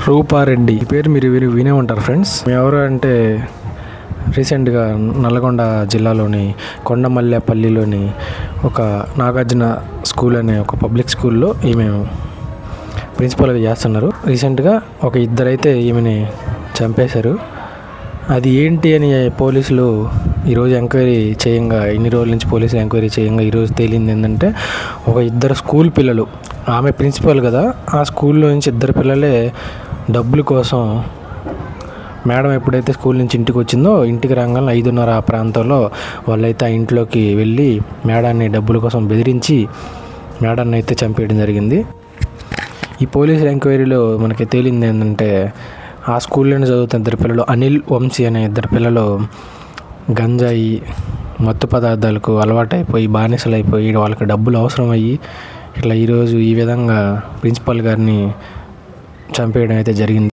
రూపారెడ్డి ఈ పేరు మీరు వినే ఉంటారు ఫ్రెండ్స్. ఎవరు అంటే రీసెంట్గా నల్గొండ జిల్లాలోని కొండమల్లేపల్లిలోని ఒక నాగార్జున స్కూల్ అనే ఒక పబ్లిక్ స్కూల్లో ఈమె ప్రిన్సిపల్గా చేస్తున్నారు. రీసెంట్గా ఒక ఇద్దరైతే ఈమెని చంపేశారు. అది ఏంటి అని పోలీసులు ఈరోజు ఎంక్వైరీ చేయంగా, ఇన్ని రోజుల నుంచి పోలీసులు ఎంక్వైరీ చేయంగా ఈరోజు తేలింది ఏంటంటే, ఒక ఇద్దరు స్కూల్ పిల్లలు, ఆమె ప్రిన్సిపల్ కదా, ఆ స్కూల్లో నుంచి ఇద్దరు పిల్లలే డబ్బుల కోసం మేడం ఎప్పుడైతే స్కూల్ నుంచి ఇంటికి వచ్చిందో, ఇంటికి రాగానే 5:30 ఆ ప్రాంతంలో వాళ్ళైతే ఆ ఇంట్లోకి వెళ్ళి మేడాన్ని డబ్బుల కోసం బెదిరించి మేడాన్ని అయితే చంపేయడం జరిగింది. ఈ పోలీసుల ఎంక్వైరీలో మనకి తేలింది ఏంటంటే, ఆ స్కూల్లోనే చదువుతున్న ఇద్దరు పిల్లలు, అనిల్, వంశీ అనే ఇద్దరు పిల్లలు గంజాయి మత్తు పదార్థాలకు అలవాటైపోయి బానిసలైపోయి వాళ్ళకి డబ్బులు అవసరం అయ్యి ఇట్లా ఈరోజు ఈ విధంగా ప్రిన్సిపల్ గారిని చంపేయడం అయితే జరిగింది.